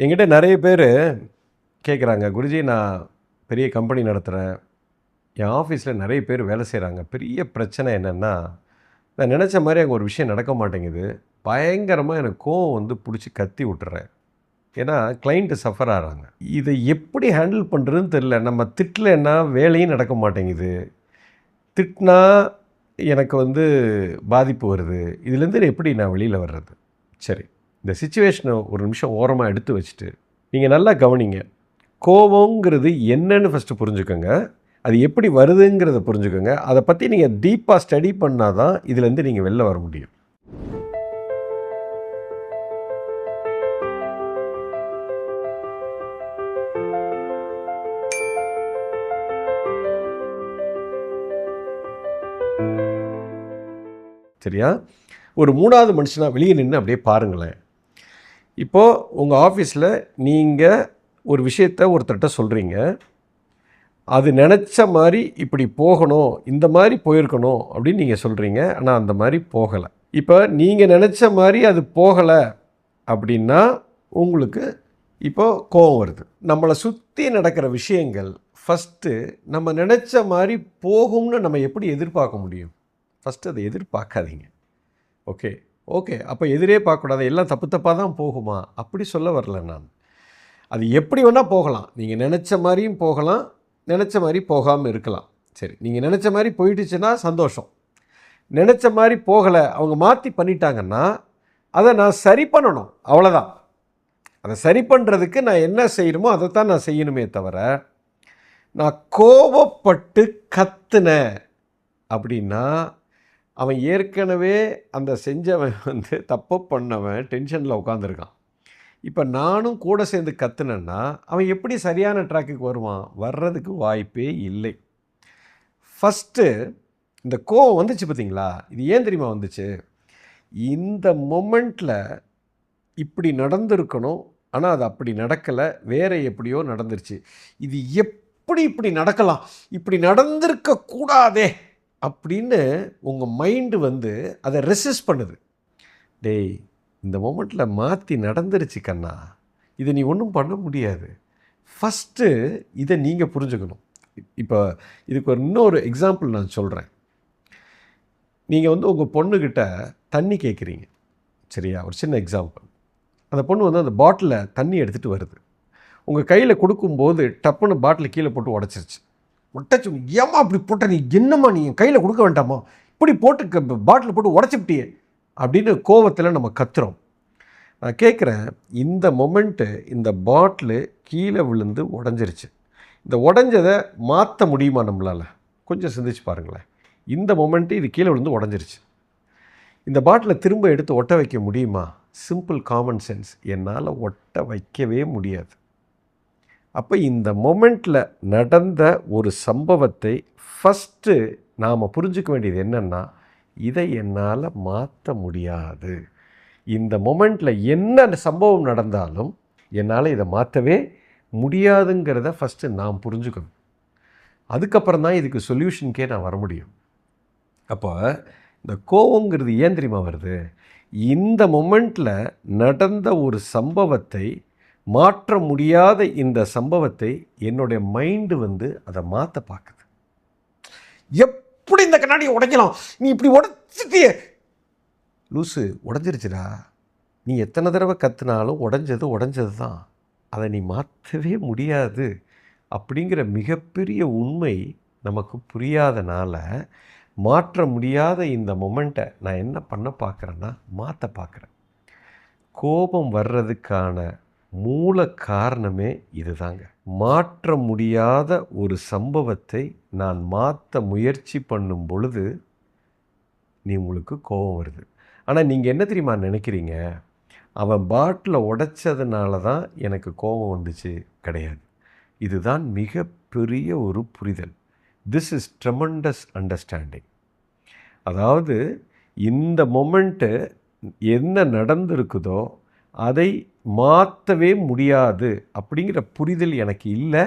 என்கிட்ட நிறைய பேர் கேட்குறாங்க, குருஜி நான் பெரிய கம்பெனி நடத்துகிறேன், என் ஆஃபீஸில் நிறைய பேர் வேலை செய்கிறாங்க, பெரிய பிரச்சனை என்னென்னா நான் நினச்ச மாதிரி அங்கே ஒரு விஷயம் நடக்க மாட்டேங்குது, பயங்கரமாக எனக்கு கோவம் வந்து பிடிச்சி கத்தி விட்டுறேன். ஏன்னா கிளைண்ட்டு சஃபர் ஆகிறாங்க. இதை எப்படி ஹேண்டில் பண்ணுறதுன்னு தெரில. நம்ம திட்டலைன்னா வேலையும் நடக்க மாட்டேங்குது, திட்டினா எனக்கு வந்து பாதிப்பு வருது. இதுலேருந்து எப்படி நான் வெளியில் வர்றது? சரி, இந்த சிச்சுவேஷனை ஒரு நிமிஷம் ஓரமாக எடுத்து வச்சுட்டு நீங்கள் நல்லா கவனிங்க. கோபங்கிறது என்னன்னு ஃபஸ்ட்டு புரிஞ்சுக்கோங்க, அது எப்படி வருதுங்கிறத புரிஞ்சுக்கோங்க. அதை பற்றி நீங்கள் டீப்பாக ஸ்டடி பண்ணால் தான் இதுலேருந்து நீங்கள் வெளில வர முடியும். சரியா? ஒரு மூணாவது மனுஷனாக வெளியே நின்று அப்படியே பாருங்களேன். இப்போது உங்கள் ஆஃபீஸில் நீங்கள் ஒரு விஷயத்தை ஒருத்தர்கிட்ட சொல்கிறீங்க, அது நினச்ச மாதிரி இப்படி போகணும், இந்த மாதிரி போயிருக்கணும் அப்படின்னு நீங்கள் சொல்கிறீங்க. ஆனால் அந்த மாதிரி போகலை. இப்போ நீங்கள் நினச்ச மாதிரி அது போகலை அப்படின்னா உங்களுக்கு இப்போது கோபம் வருது. நம்மளை சுற்றி நடக்கிற விஷயங்கள் ஃபஸ்ட்டு நம்ம நினச்ச மாதிரி போகும்னு நம்ம எப்படி எதிர்பார்க்க முடியும்? ஃபஸ்ட்டு அதை எதிர்பார்க்காதீங்க. ஓகே அப்போ எதிரே பார்க்கக்கூடாது, எல்லாம் தப்பு தப்பாக தான் போகுமா? அப்படி சொல்ல வரல நான். அது எப்படி வேணால் போகலாம், நீங்கள் நினச்ச மாதிரியும் போகலாம், நினச்ச மாதிரி போகாமல் இருக்கலாம். சரி, நீங்கள் நினச்ச மாதிரி போயிடுச்சுன்னா சந்தோஷம். நினச்ச மாதிரி போகலை, அவங்க மாற்றி பண்ணிட்டாங்கன்னா அதை நான் சரி பண்ணணும், அவ்வளோதான். அதை சரி பண்ணுறதுக்கு நான் என்ன செய்யணுமோ அதைத்தான் நான் செய்யணுமே தவிர, நான் கோபப்பட்டு கத்துனேன் அப்படின்னா அவன் ஏற்கனவே அந்த செஞ்சவன் வந்து தப்பு பண்ணவன் டென்ஷனில் உட்காந்துருக்கான். இப்போ நானும் கூட சேர்ந்து கத்துனேன்னா அவன் எப்படி சரியான ட்ராக்குக்கு வருவான்? வர்றதுக்கு வாய்ப்பே இல்லை. ஃபஸ்ட்டு இந்த கோவம் வந்துச்சு பார்த்தீங்களா, இது ஏன் தெரியுமா வந்துச்சு? இந்த மொமெண்ட்டில் இப்படி நடந்திருக்கணும், ஆனால் அது அப்படி நடக்கலை, வேறு எப்படியோ நடந்துருச்சு. இது எப்படி இப்படி நடக்கலாம், இப்படி நடந்திருக்கக்கூடாதே அப்படின்னு உங்கள் மைண்டு வந்து அதை ரெசிஸ்ட் பண்ணுது. டேய், இந்த மொமெண்ட்டில் மாற்றி நடந்துருச்சு கண்ணா, இதை நீ ஒன்றும் பண்ண முடியாது. ஃபஸ்ட்டு இதை நீங்கள் புரிஞ்சுக்கணும். இப்போ இதுக்கு இன்னொரு எக்ஸாம்பிள் நான் சொல்கிறேன். நீங்கள் வந்து உங்கள் பொண்ணுக்கிட்ட தண்ணி கேட்குறீங்க, சரியா? ஒரு சின்ன எக்ஸாம்பிள். அந்த பொண்ணு வந்து அந்த பாட்டிலில் தண்ணி எடுத்துகிட்டு வருது. உங்கள் கையில் கொடுக்கும்போது டப்புன்னு பாட்டில் கீழே போட்டு உடச்சிருச்சு. உடச்சு, ஏம்மா அப்படி போட்ட, நீ என்னம்மா, நீ கையில் கொடுக்க வேண்டாமா, இப்படி போட்டு பாட்டில் போட்டு உடச்சிப்பிட்டியே அப்படின்னு கோவத்தில் நம்ம கத்துறோம். நான் கேட்குறேன், இந்த மொமெண்ட்டு இந்த பாட்டிலு கீழே விழுந்து உடஞ்சிருச்சு, இந்த உடஞ்சதை மாற்ற முடியுமா நம்மளால்? கொஞ்சம் சிந்திச்சு பாருங்களேன். இந்த மொமெண்ட்டு இது கீழே விழுந்து உடஞ்சிருச்சு, இந்த பாட்டிலை திரும்ப எடுத்து ஒட்ட வைக்க முடியுமா? சிம்பிள் காமன் சென்ஸ், என்னால் ஒட்ட வைக்கவே முடியாது. அப்போ இந்த மொமெண்ட்டில் நடந்த ஒரு சம்பவத்தை ஃபஸ்ட்டு நாம் புரிஞ்சுக்க வேண்டியது என்னென்னா, இதை என்னால் மாற்ற முடியாது. இந்த மொமெண்ட்டில் என்ன சம்பவம் நடந்தாலும் என்னால் இதை மாற்றவே முடியாதுங்கிறத ஃபஸ்ட்டு நாம் புரிஞ்சுக்கணும். அதுக்கப்புறம் தான் இதுக்கு சொல்யூஷனுக்கே நான் வர முடியும். அப்போ இந்த கோவங்கிறது ஏன் தெரியுமா வருது? இந்த மொமெண்ட்டில் நடந்த ஒரு சம்பவத்தை, மாற்ற முடியாத இந்த சம்பவத்தை என்னுடைய மைண்டு வந்து அதை மாற்ற பார்க்குது. எப்படி இந்த கண்ணாடியை உடைக்கலாம், நீ இப்படி உடைச்சிட்டியே, லூசு, உடஞ்சிருச்சுடா, நீ எத்தனை தடவை கற்றுனாலும் உடஞ்சது தான், அதை நீ மாற்றவே முடியாது அப்படிங்கிற மிகப்பெரிய உண்மை நமக்கு புரியாதனால மாற்ற முடியாத இந்த மொமெண்ட்டை நான் என்ன பண்ண பார்க்குறேன்னா மாற்ற பார்க்குறேன். கோபம் வர்றதுக்கான மூல காரணமே இதுதாங்க. மாற்ற முடியாத ஒரு சம்பவத்தை நான் மாற்ற முயற்சி பண்ணும் பொழுது உங்களுக்கு கோபம் வருது. ஆனால் நீங்கள் என்ன தெரியுமா நினைக்கிறீங்க? அவன் பாட்டிலை உடைச்சதுனால தான் எனக்கு கோபம் வந்துச்சு. கிடையாது. இதுதான் மிகப்பெரிய ஒரு புரிதல். This is tremendous understanding. அதாவது இந்த மொமெண்ட்டு என்ன நடந்திருக்குதோ அதை மாற்றவே முடியாது அப்படிங்கிற புரிதல் எனக்கு இல்லை.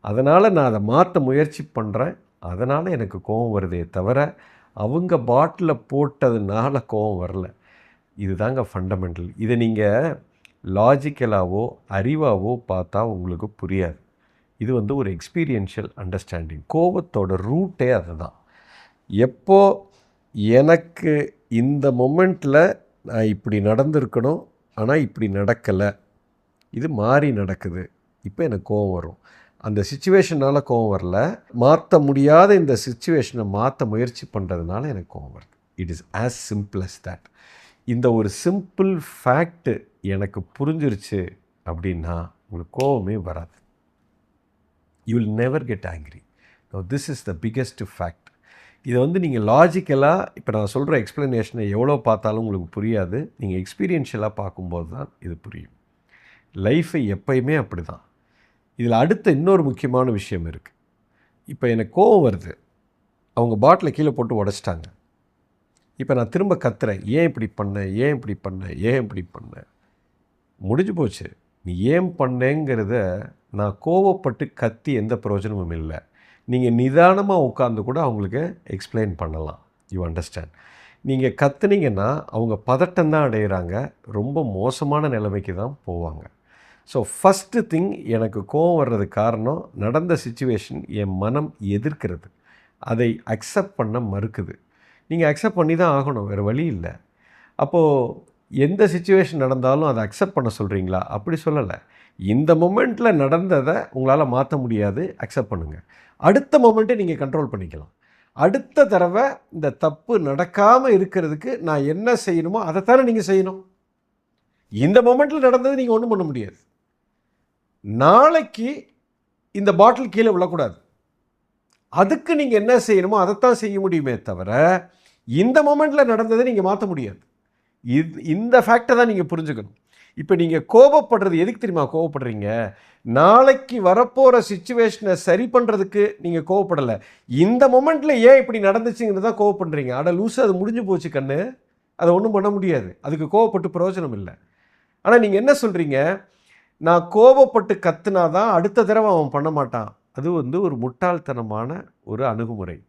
அதனால் நான் அதை மாற்ற முயற்சி பண்ணுறேன், அதனால் எனக்கு கோபம் வருதே தவிர அவங்க பாட்டில் போட்டதுனால கோபம் வரல. இதுதாங்க ஃபண்டமெண்டல். இதை நீங்கள் லாஜிக்கலாவோ அறிவாவோ பார்த்தா உங்களுக்கு புரியாது. இது வந்து ஒரு எக்ஸ்பீரியன்ஷியல் அண்டர்ஸ்டாண்டிங். கோபத்தோட ரூட்டே அதுதான். எப்போ எனக்கு இந்த மொமெண்ட்டில் நான் இப்படி நடந்திருக்கணும், ஆனால் இப்படி நடக்கலை, இது மாறி நடக்குது, இப்போ எனக்கு கோபம் வரும். அந்த சிச்சுவேஷனால் கோபம் வரல, மாற்ற முடியாத இந்த சிச்சுவேஷனை மாற்ற முயற்சி பண்ணுறதுனால எனக்கு கோபம் வருது. It is as simple as that. இந்த ஒரு சிம்பிள் ஃபேக்ட்டு எனக்கு புரிஞ்சிருச்சு அப்படின்னா உங்களுக்கு கோபமே வராது. You will never get angry. This is the biggest fact. இதை வந்து நீங்கள் லாஜிக்கலாக இப்போ நான் சொல்கிற எக்ஸ்ப்ளனேஷனை எவ்வளோ பார்த்தாலும் உங்களுக்கு புரியாது. நீங்கள் எக்ஸ்பீரியன்ஷியலாக பார்க்கும்போது தான் இது புரியும். லைஃபை எப்பயுமே அப்படி தான். இதில் அடுத்த இன்னொரு முக்கியமான விஷயம் இருக்குது. இப்போ எனக்கு கோபம் வருது, அவங்க பாட்டிலை கீழே போட்டு உடச்சிட்டாங்க. இப்போ நான் திரும்ப கத்துறேன், ஏன் இப்படி பண்ணேன், ஏன் இப்படி பண்ணேன், ஏன் இப்படி பண்ணேன். முடிஞ்சு போச்சு. நீ ஏன் பண்ணேங்கிறத நான் கோவப்பட்டு கத்தி எந்த பிரயோஜனமும் இல்லை. நீங்கள் நிதானமாக உட்காந்து கூட அவங்களுக்கு எக்ஸ்பிளைன் பண்ணலாம். You understand. நீங்கள் கத்துனீங்கன்னா அவங்க பதட்டம் தான் அடைகிறாங்க, ரொம்ப மோசமான நிலைமைக்கு தான் போவாங்க. ஸோ ஃபஸ்ட்டு திங், எனக்கு கோவம் வர்றதுக்கு காரணம் நடந்த சிச்சுவேஷன் என் மனம் எதிர்க்கிறது, அதை அக்செப்ட் பண்ண மறுக்குது. நீங்கள் அக்செப்ட் பண்ணி தான் ஆகணும், வேறு வழி இல்லை. அப்போது எந்த சிச்சுவேஷன் நடந்தாலும் அதை அக்செப்ட் பண்ண சொல்கிறீங்களா? அப்படி சொல்லலை. இந்த மொமெண்ட்டில் நடந்ததை உங்களால் மாற்ற முடியாது, அக்செப்ட் பண்ணுங்கள். அடுத்த மொமெண்ட்டை நீங்கள் கண்ட்ரோல் பண்ணிக்கலாம். அடுத்த தடவை இந்த தப்பு நடக்காமல் இருக்கிறதுக்கு நான் என்ன செய்யணுமோ அதைத்தானே நீங்கள் செய்யணும். இந்த மொமெண்ட்டில் நடந்தது நீங்கள் ஒன்றும் பண்ண முடியாது. நாளைக்கு இந்த பாட்டில் கீழே விழக்கூடாது, அதுக்கு நீங்கள் என்ன செய்யணுமோ அதைத்தான் செய்ய முடியுமே தவிர இந்த மொமெண்ட்டில் நடந்ததை நீங்கள் மாற்ற முடியாது. இந்த ஃபேக்டை தான் நீங்கள் புரிஞ்சுக்கணும். இப்போ நீங்கள் கோபப்படுறது எதுக்கு தெரியுமா கோபப்படுறீங்க? நாளைக்கு வரப்போகிற சிச்சுவேஷனை சரி பண்ணுறதுக்கு நீங்கள் கோவப்படலை, இந்த மொமெண்ட்டில் ஏன் இப்படி நடந்துச்சுங்கிறது தான் கோவப்படுறீங்க. அட லூசு, அது முடிஞ்சு போச்சு கண்ணு, அதை ஒன்றும் பண்ண முடியாது, அதுக்கு கோவப்பட்டு பிரயோஜனம் இல்லை. ஆனால் நீங்கள் என்ன சொல்கிறீங்க, நான் கோபப்பட்டு கத்துனா தான் அடுத்த தடவை அவன் பண்ண மாட்டான். அது வந்து ஒரு முட்டாள்தனமான ஒரு அணுகுமுறை.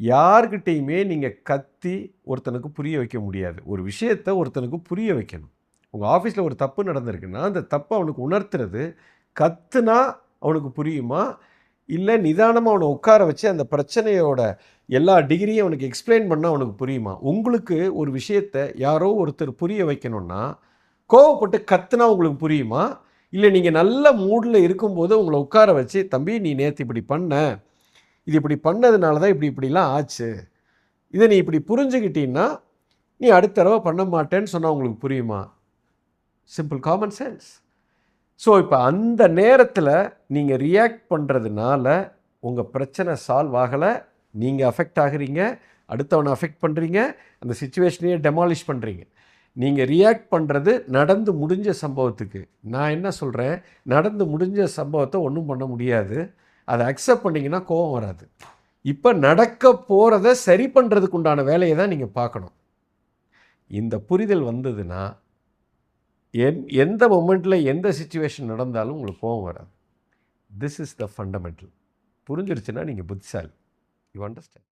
யார்கிட்டையுமே நீங்கள் கத்தி ஒருத்தனுக்கு புரிய வைக்க முடியாது. ஒரு விஷயத்தை ஒருத்தனுக்கு புரிய வைக்கணும். உங்கள் ஆஃபீஸில் ஒரு தப்பு நடந்திருக்குன்னா அந்த தப்பை அவனுக்கு உணர்த்துறது கத்துனா அவனுக்கு புரியுமா, இல்லை நிதானமாக அவனை உட்கார வச்சு அந்த பிரச்சனையோட எல்லா டிகிரியும் அவனுக்கு எக்ஸ்பிளைன் பண்ணால் அவனுக்கு புரியுமா? உங்களுக்கு ஒரு விஷயத்தை யாரோ ஒருத்தர் புரிய வைக்கணும்னா கோவப்பட்டு கத்துனா உங்களுக்கு புரியுமா? இல்லை நீங்கள் நல்ல மூடில் இருக்கும்போது உங்களை உட்கார வச்சு, தம்பி நீ நேற்று இப்படி பண்ண, இது இப்படி பண்ணதுனால தான் இப்படிலாம் ஆச்சு, இதை நீ இப்படி புரிஞ்சுக்கிட்டீன்னா நீ அடுத்த தடவை பண்ண மாட்டேன்னு சொன்னால் உங்களுக்கு புரியுமா? Simple common sense. ஸோ இப்போ அந்த நேரத்தில் நீங்கள் ரியாக்ட் பண்ணுறதுனால உங்கள் பிரச்சனை சால்வ் ஆகலை, நீங்கள் அஃபெக்ட் ஆகுறீங்க, அடுத்தவனை அஃபெக்ட் பண்ணுறீங்க, அந்த சிச்சுவேஷனையே டெமாலிஷ் பண்ணுறீங்க. நீங்கள் ரியாக்ட் பண்ணுறது நடந்து முடிஞ்ச சம்பவத்துக்கு. நான் என்ன சொல்கிறேன், நடந்து முடிஞ்ச சம்பவத்தை ஒன்றும் பண்ண முடியாது, அதை அக்செப்ட் பண்ணிங்கன்னா கோபம் வராது. இப்போ நடக்க போகிறத சரி பண்ணுறதுக்கு உண்டான வேலையை தான் நீங்கள் பார்க்கணும். இந்த புரிதல் வந்ததுன்னா எந்த மொமெண்ட்டில் எந்த சிச்சுவேஷன் நடந்தாலும் உங்களுக்கு கோபம் வராது. This is the fundamental. புரிஞ்சிருச்சுன்னா நீங்கள் புத்திசாலி. You understand.